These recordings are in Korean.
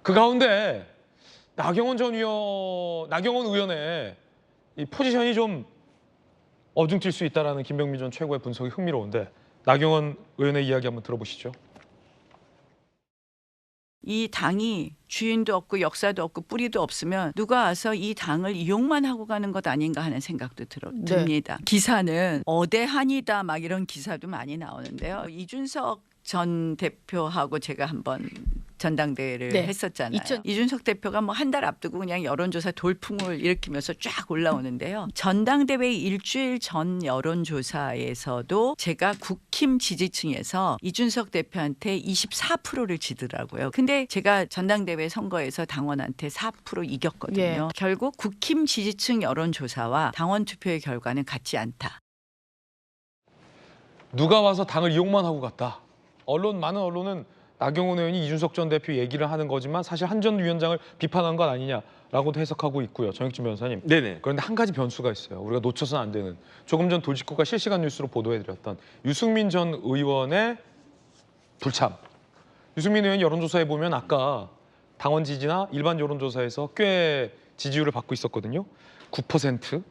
그 가운데 나경원 의원의 이 포지션이 좀 어중뛸 수 있다라는 김병민 전 최고의 분석이 흥미로운데 나경원 의원의 이야기 한번 들어보시죠. 이 당이 주인도 없고 역사도 없고 뿌리도 없으면 누가 와서 이 당을 이용만 하고 가는 것 아닌가 하는 생각도 듭니다. 기사는 어대한이다 막 이런 기사도 많이 나오는데요. 이준석 전 대표하고 제가 한번 전당대회를 했었잖아요. 이준석 대표가 뭐 한 달 앞두고 그냥 여론조사 돌풍을 일으키면서 쫙 올라오는데요. 전당대회 일주일 전 여론조사에서도 제가 국힘 지지층에서 이준석 대표한테 24%를 지더라고요. 근데 제가 전당대회 선거에서 당원한테 4% 이겼거든요. 결국 국힘 지지층 여론조사와 당원 투표의 결과는 같지 않다. 누가 와서 당을 이용만 하고 갔다. 많은 언론은 나경원 의원이 이준석 전 대표 얘기를 하는 거지만 사실 한 전 위원장을 비판한 것 아니냐라고도 해석하고 있고요. 정혁진 변호사님. 네네. 그런데 한 가지 변수가 있어요. 우리가 놓쳐서는 안 되는. 조금 전 돌직구가 실시간 뉴스로 보도해드렸던 유승민 전 의원의 불참. 유승민 의원 여론조사에 보면 아까 당원 지지나 일반 여론조사에서 꽤 지지율을 받고 있었거든요. 9%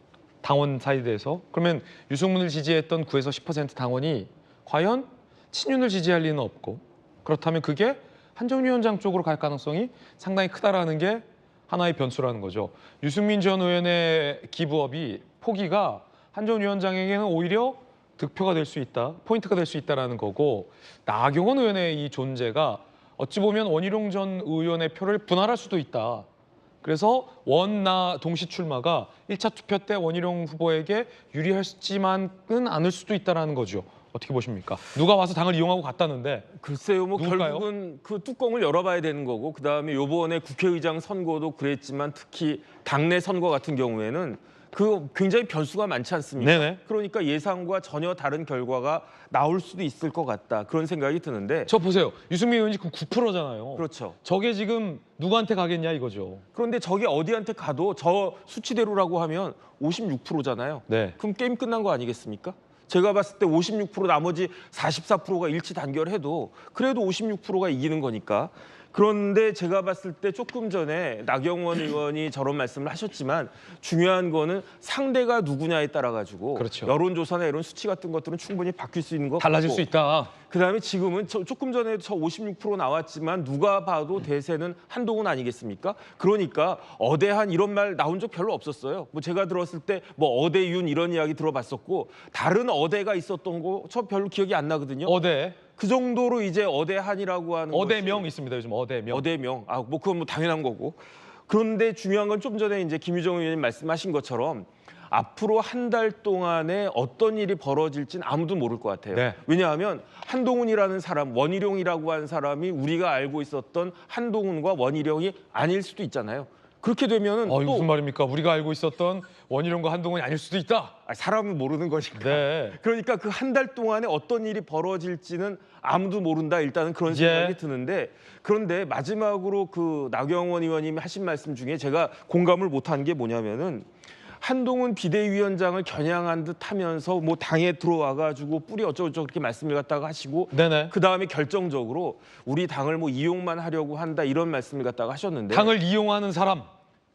당원 사이드에서. 그러면 유승민을 지지했던 9에서 10% 당원이 과연 친윤을 지지할 리는 없고 그렇다면 그게 한전 위원장 쪽으로 갈 가능성이 상당히 크다라는 게 하나의 변수라는 거죠. 유승민 전 의원의 기부업이 포기가 한전 위원장에게는 오히려 득표가 될 수 있다, 포인트가 될 수 있다라는 거고 나경원 의원의 이 존재가 어찌 보면 원희룡 전 의원의 표를 분할할 수도 있다. 그래서 원나 동시 출마가 1차 투표 때 원희룡 후보에게 유리하지만은 않을 수도 있다라는 거죠. 어떻게 보십니까? 누가 와서 당을 이용하고 갔다는데 글쎄요, 뭐 누굴까요? 결국은 그 뚜껑을 열어봐야 되는 거고 그다음에 요번에 국회의장 선거도 그랬지만 특히 당내 선거 같은 경우에는 그 굉장히 변수가 많지 않습니까? 네네. 그러니까 예상과 전혀 다른 결과가 나올 수도 있을 것 같다 그런 생각이 드는데 저 보세요. 유승민 의원이 지금 9%잖아요. 그렇죠. 저게 지금 누구한테 가겠냐 이거죠. 그런데 저게 어디한테 가도 저 수치대로라고 하면 56%잖아요. 네. 그럼 게임 끝난 거 아니겠습니까? 제가 봤을 때 56% 나머지 44%가 일치 단결해도 그래도 56%가 이기는 거니까. 그런데 제가 봤을 때 조금 전에 나경원 의원이 저런 말씀을 하셨지만 중요한 거는 상대가 누구냐에 따라 가지고 그렇죠. 여론조사나 이런 수치 같은 것들은 충분히 바뀔 수 있는 것 달라질 같고 수 있다. 그다음에 지금은 조금 전에 저 56% 나왔지만 누가 봐도 대세는 한동훈 아니겠습니까? 그러니까 어대한 이런 말 나온 적 별로 없었어요. 뭐 제가 들었을 때 뭐 어대윤 이런 이야기 들어봤었고 다른 어대가 있었던 거 저 별로 기억이 안 나거든요. 어대. 그 정도로 이제 어대한이라고 하는 어대명 것이 있습니다. 요즘 어대명. 어대명. 뭐 그건 뭐 당연한 거고. 그런데 중요한 건 좀 전에 이제 김유정 의원님 말씀하신 것처럼 앞으로 한 달 동안에 어떤 일이 벌어질지는 아무도 모를 것 같아요. 네. 왜냐하면 한동훈이라는 사람, 원희룡이라고 한 사람이 우리가 알고 있었던 한동훈과 원희룡이 아닐 수도 있잖아요. 그렇게 되면은 이거 또 무슨 말입니까? 우리가 알고 있었던 원희룡과 한동훈이 아닐 수도 있다. 사람은 모르는 것이니까. 네. 그러니까 그 한 달 동안에 어떤 일이 벌어질지는 아무도 모른다. 일단은 그런 생각이 드는데 그런데 마지막으로 그 나경원 의원님이 하신 말씀 중에 제가 공감을 못한 게 뭐냐면은 한동훈 비대위원장을 겨냥한 듯 하면서 뭐 당에 들어와 가지고 뿌리 어쩌고저쩌고 그렇게 말씀을 갖다가 하시고 네네. 그다음에 결정적으로 우리 당을 뭐 이용만 하려고 한다 이런 말씀을 갖다가 하셨는데 당을 이용하는 사람.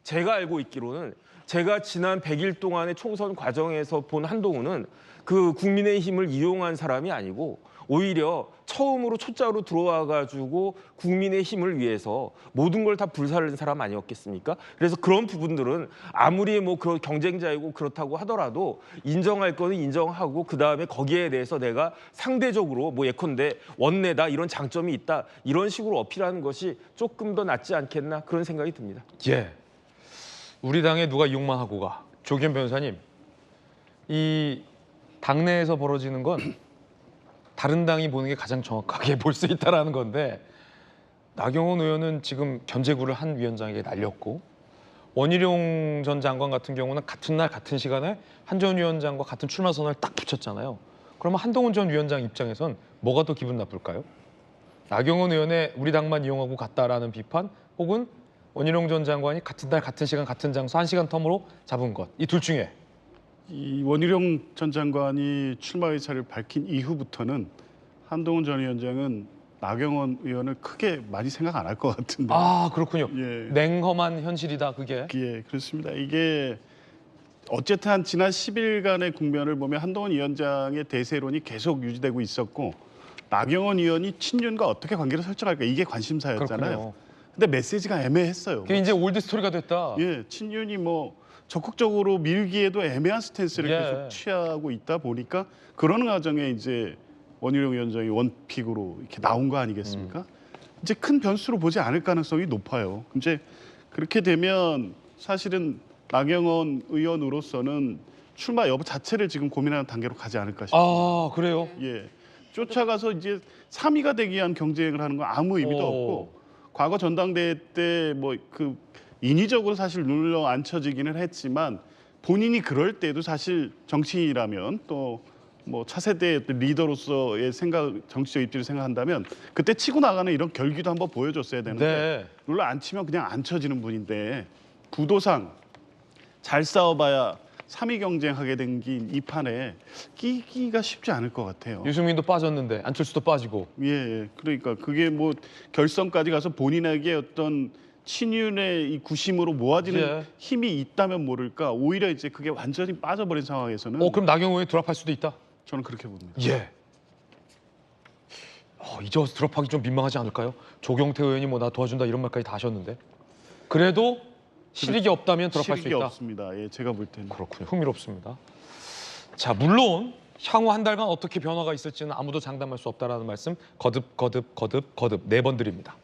제가 알고 있기로는 제가 지난 100일 동안의 총선 과정에서 본 한동훈은 그 국민의힘을 이용한 사람이 아니고 오히려 처음으로 초짜로 들어와 가지고 국민의힘을 위해서 모든 걸 다 불사른 사람 아니었겠습니까? 그래서 그런 부분들은 아무리 뭐 그런 경쟁자이고 그렇다고 하더라도 인정할 거는 인정하고 그다음에 거기에 대해서 내가 상대적으로 뭐 예컨대 원내다 이런 장점이 있다 이런 식으로 어필하는 것이 조금 더 낫지 않겠나 그런 생각이 듭니다. 예. 우리 당에 누가 이용만 하고 가. 조기현 변호사님. 이 당내에서 벌어지는 건 다른 당이 보는 게 가장 정확하게 볼 수 있다라는 건데 나경원 의원은 지금 견제구를 한 위원장에게 날렸고 원희룡 전 장관 같은 경우는 같은 날 같은 시간에 한 전 위원장과 같은 출마 선언을 딱 붙였잖아요. 그러면 한동훈 전 위원장 입장에선 뭐가 더 기분 나쁠까요? 나경원 의원의 우리 당만 이용하고 갔다라는 비판 혹은 원희룡 전 장관이 같은 날 같은 시간 같은 장소 1시간 텀으로 잡은 것. 이 둘 중에 이 원희룡 전 장관이 출마 의사를 밝힌 이후부터는 한동훈 전 위원장은 나경원 의원을 크게 많이 생각 안 할 것 같은데. 아 그렇군요. 예. 냉엄한 현실이다 그게. 예, 그렇습니다. 이게 어쨌든 한 지난 10일간의 국면을 보면 한동훈 위원장의 대세론이 계속 유지되고 있었고 나경원 의원이 친윤과 어떻게 관계를 설정할까 이게 관심사였잖아요. 그렇군요. 근데 메시지가 애매했어요. 그게 이제 올드 스토리가 됐다. 예, 친윤이 뭐 적극적으로 밀기에도 애매한 스탠스를 예. 계속 취하고 있다 보니까 그러는 과정에 이제 원희룡 위원장이 원픽으로 이렇게 나온 거 아니겠습니까? 이제 큰 변수로 보지 않을 가능성이 높아요. 이제 그렇게 되면 사실은 나경원 의원으로서는 출마 여부 자체를 지금 고민하는 단계로 가지 않을까 싶습니다. 아 그래요? 예, 쫓아가서 이제 3위가 되기 위한 경쟁을 하는 건 아무 의미도 오. 없고 과거 전당대회 때 뭐 그 인위적으로 사실 눌러 앉혀지기는 했지만 본인이 그럴 때도 사실 정치인이라면 또 뭐 차세대 리더로서의 생각, 정치적 입지를 생각한다면 그때 치고 나가는 이런 결기도 한번 보여줬어야 되는데 네. 눌러 앉히면 그냥 앉혀지는 분인데 구도상 잘 싸워봐야 3위 경쟁하게 된 이 판에 끼기가 쉽지 않을 것 같아요. 유승민도 빠졌는데 안철수도 빠지고. 예, 그러니까 그게 뭐 결선까지 가서 본인에게 어떤 친윤의 이 구심으로 모아지는 예. 힘이 있다면 모를까 오히려 이제 그게 완전히 빠져버린 상황에서는 그럼 나경원 의원이 드랍할 수도 있다. 저는 그렇게 봅니다. 예. 이제 와서 드랍하기 좀 민망하지 않을까요? 조경태 의원이 뭐 나 도와준다 이런 말까지 다 하셨는데. 그래도 실익이 없다면 드랍할 수 실익이 있다. 없습니다. 예, 제가 볼 때는. 그렇군요. 흥미롭습니다. 자, 물론 향후 한 달간 어떻게 변화가 있을지는 아무도 장담할 수 없다라는 말씀 거듭 네 번 드립니다.